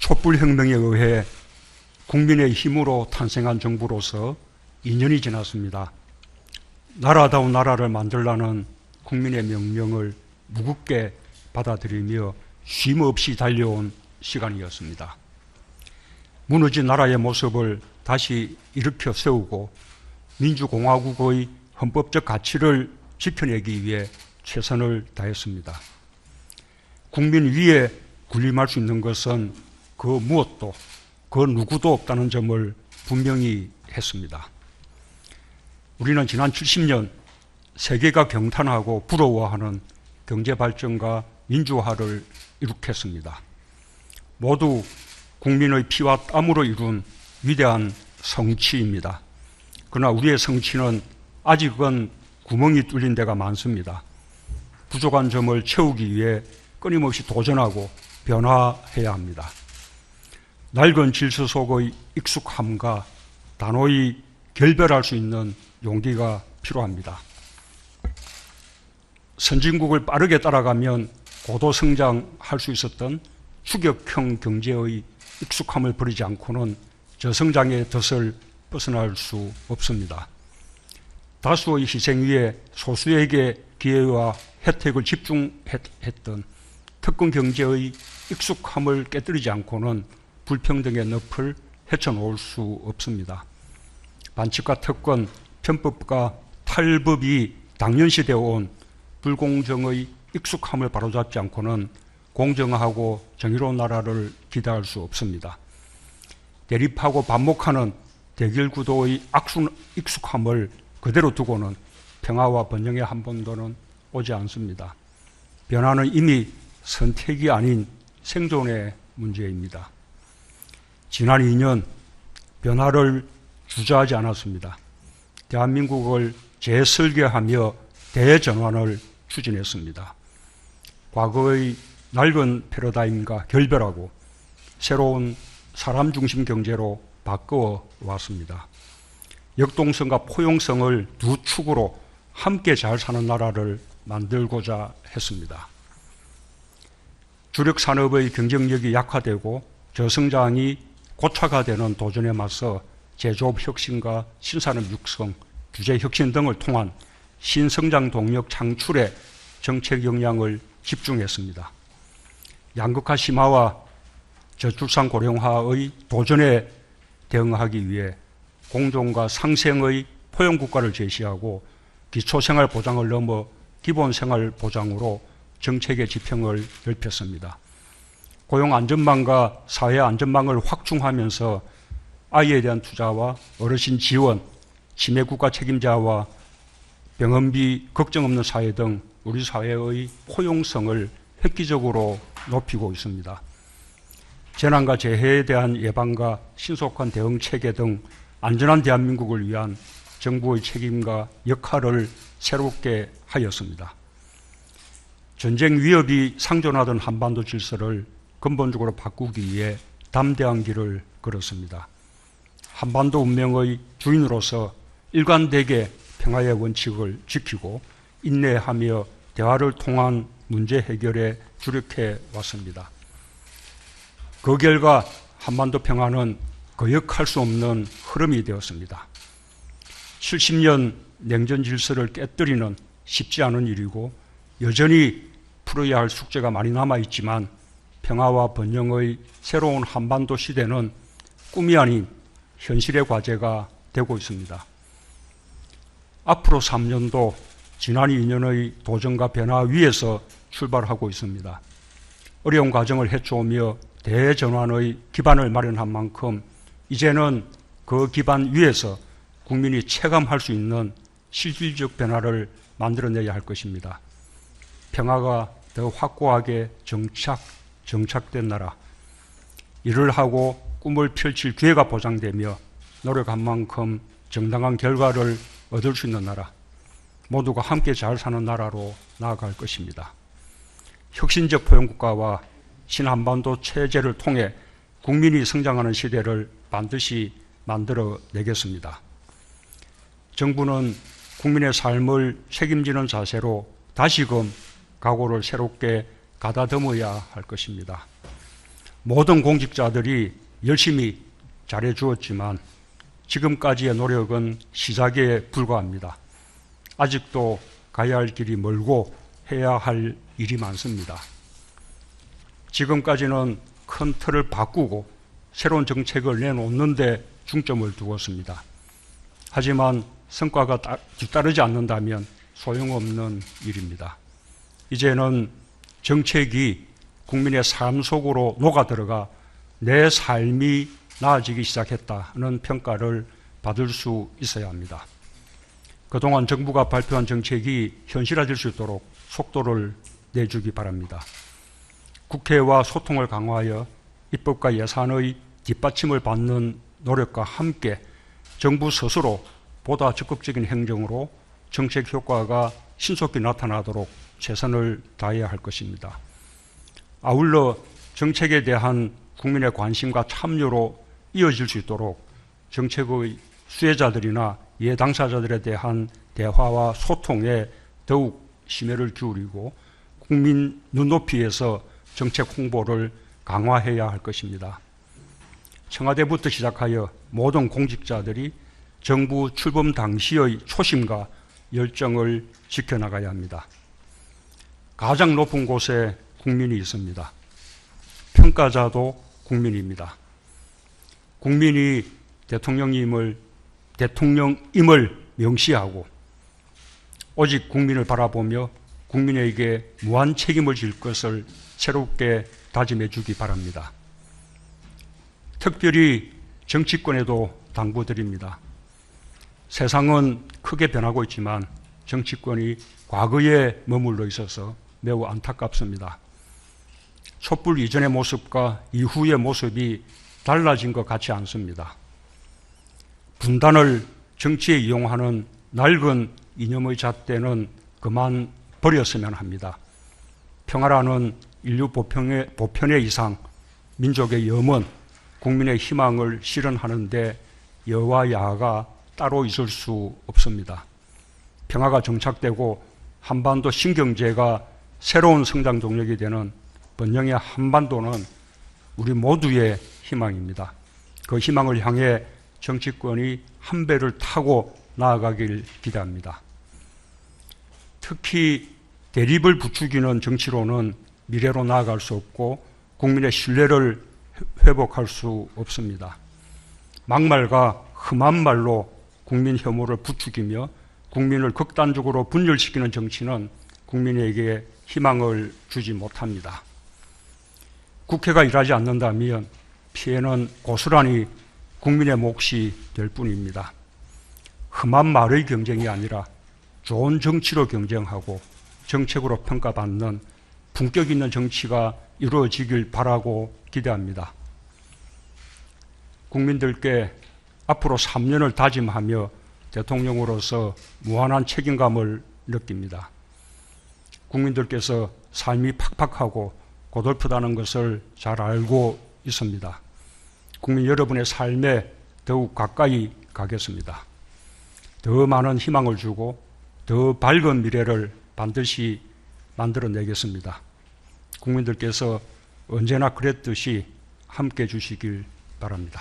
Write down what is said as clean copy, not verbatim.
촛불혁명에 의해 국민의 힘으로 탄생한 정부로서 2년이 지났습니다. 나라다운 나라를 만들라는 국민의 명령을 무겁게 받아들이며 쉼 없이 달려온 시간이었습니다. 무너진 나라의 모습을 다시 일으켜 세우고 민주공화국의 헌법적 가치를 지켜내기 위해 최선을 다했습니다. 국민 위에 군림할 수 있는 것은 그 무엇도, 그 누구도 없다는 점을 분명히 했습니다. 우리는 지난 70년 세계가 경탄하고 부러워하는 경제발전과 민주화를 이룩했습니다. 모두 국민의 피와 땀으로 이룬 위대한 성취입니다. 그러나 우리의 성취는 아직은 구멍이 뚫린 데가 많습니다. 부족한 점을 채우기 위해 끊임없이 도전하고 변화해야 합니다. 낡은 질서 속의 익숙함과 단호히 결별할 수 있는 용기가 필요합니다. 선진국을 빠르게 따라가면 고도 성장할 수 있었던 추격형 경제의 익숙함을 버리지 않고는 저성장의 덫을 벗어날 수 없습니다. 다수의 희생 위에 소수에게 기회와 혜택을 집중했던 특권 경제의 익숙함을 깨뜨리지 않고는 불평등의 늪을 헤쳐놓을 수 없습니다. 반칙과 특권, 편법과 탈법이 당연시되어 온 불공정의 익숙함을 바로잡지 않고는 공정하고 정의로운 나라를 기대할 수 없습니다. 대립하고 반목하는 대결 구도의 익숙함을 그대로 두고는 평화와 번영의 한 번도는 오지 않습니다. 변화는 이미 선택이 아닌 생존의 문제입니다. 지난 2년 변화를 주저하지 않았습니다. 대한민국을 재설계하며 대전환을 추진했습니다. 과거의 낡은 패러다임과 결별하고 새로운 사람 중심 경제로 바꾸어 왔습니다. 역동성과 포용성을 두 축으로 함께 잘 사는 나라를 만들고자 했습니다. 주력 산업의 경쟁력이 약화되고 저성장이 고착화되는 도전에 맞서 제조업 혁신과 신산업 육성, 규제 혁신 등을 통한 신성장 동력 창출에 정책 역량을 집중했습니다. 양극화 심화와 저출산 고령화의 도전에 대응하기 위해 공존과 상생의 포용국가를 제시하고 기초생활보장을 넘어 기본생활보장으로 정책의 지평을 넓혔습니다. 고용안전망과 사회안전망을 확충하면서 아이에 대한 투자와 어르신 지원, 치매국가 책임자와 병원비 걱정 없는 사회 등 우리 사회의 포용성을 획기적으로 높이고 있습니다. 재난과 재해에 대한 예방과 신속한 대응 체계 등 안전한 대한민국을 위한 정부의 책임과 역할을 새롭게 하였습니다. 전쟁 위협이 상존하던 한반도 질서를 근본적으로 바꾸기 위해 담대한 길을 걸었습니다. 한반도 운명의 주인으로서 일관되게 평화의 원칙을 지키고 인내하며 대화를 통한 문제 해결에 주력해 왔습니다. 그 결과 한반도 평화는 거역할 수 없는 흐름이 되었습니다. 70년 냉전 질서를 깨뜨리는 쉽지 않은 일이고 여전히 풀어야 할 숙제가 많이 남아있지만 평화와 번영의 새로운 한반도 시대는 꿈이 아닌 현실의 과제가 되고 있습니다. 앞으로 3년도 지난 2년의 도전과 변화 위에서 출발하고 있습니다. 어려운 과정을 헤쳐오며 대전환의 기반을 마련한 만큼 이제는 그 기반 위에서 국민이 체감할 수 있는 실질적 변화를 만들어내야 할 것입니다. 평화가 더 확고하게 정착된 나라, 일을 하고 꿈을 펼칠 기회가 보장되며 노력한 만큼 정당한 결과를 얻을 수 있는 나라, 모두가 함께 잘 사는 나라로 나아갈 것입니다. 혁신적 포용국가와 신한반도 체제를 통해 국민이 성장하는 시대를 반드시 만들어내겠습니다. 정부는 국민의 삶을 책임지는 자세로 다시금 각오를 새롭게 가다듬어야 할 것입니다. 모든 공직자들이 열심히 잘해 주었지만 지금까지의 노력은 시작에 불과합니다. 아직도 가야 할 길이 멀고 해야 할 일이 많습니다. 지금까지는 큰 틀을 바꾸고 새로운 정책을 내놓는 데 중점을 두었습니다. 하지만 성과가 뒤따르지 않는다면 소용없는 일입니다. 이제는 정책이 국민의 삶 속으로 녹아들어가 내 삶이 나아지기 시작했다는 평가를 받을 수 있어야 합니다. 그동안 정부가 발표한 정책이 현실화될 수 있도록 속도를 내주기 바랍니다. 국회와 소통을 강화하여 입법과 예산의 뒷받침을 받는 노력과 함께 정부 스스로 보다 적극적인 행정으로 정책 효과가 신속히 나타나도록 최선을 다해야 할 것입니다. 아울러 정책에 대한 국민의 관심과 참여로 이어질 수 있도록 정책의 수혜자들이나 이해 당사자들에 대한 대화와 소통에 더욱 심혈을 기울이고 국민 눈높이에서 정책 홍보를 강화해야 할 것입니다. 청와대부터 시작하여 모든 공직자들이 정부 출범 당시의 초심과 열정을 지켜나가야 합니다. 가장 높은 곳에 국민이 있습니다. 평가자도 국민입니다. 국민이 대통령임을 명시하고 오직 국민을 바라보며 국민에게 무한 책임을 질 것을 새롭게 다짐해 주기 바랍니다. 특별히 정치권에도 당부드립니다. 세상은 크게 변하고 있지만 정치권이 과거에 머물러 있어서 매우 안타깝습니다. 촛불 이전의 모습과 이후의 모습이 달라진 것 같지 않습니다. 분단을 정치에 이용하는 낡은 이념의 잣대는 그만 버렸으면 합니다. 평화라는 인류 보편의 이상, 민족의 염원, 국민의 희망을 실현하는 데 여와 야가 따로 있을 수 없습니다. 평화가 정착되고 한반도 신경제가 새로운 성장 동력이 되는 번영의 한반도는 우리 모두의 희망입니다. 그 희망을 향해 정치권이 한 배를 타고 나아가길 기대합니다. 특히 대립을 부추기는 정치로는 미래로 나아갈 수 없고 국민의 신뢰를 회복할 수 없습니다. 막말과 험한 말로 국민 혐오를 부추기며 국민을 극단적으로 분열시키는 정치는 국민에게 희망을 주지 못합니다. 국회가 일하지 않는다면 피해는 고스란히 국민의 몫이 될 뿐입니다. 험한 말의 경쟁이 아니라 좋은 정치로 경쟁하고 정책으로 평가받는 품격 있는 정치가 이루어지길 바라고 기대합니다. 국민들께 앞으로 3년을 다짐하며 대통령으로서 무한한 책임감을 느낍니다. 국민들께서 삶이 팍팍하고 고달프다는 것을 잘 알고 있습니다. 국민 여러분의 삶에 더욱 가까이 가겠습니다. 더 많은 희망을 주고 더 밝은 미래를 반드시 만들어내겠습니다. 국민들께서 언제나 그랬듯이 함께 해주시길 바랍니다.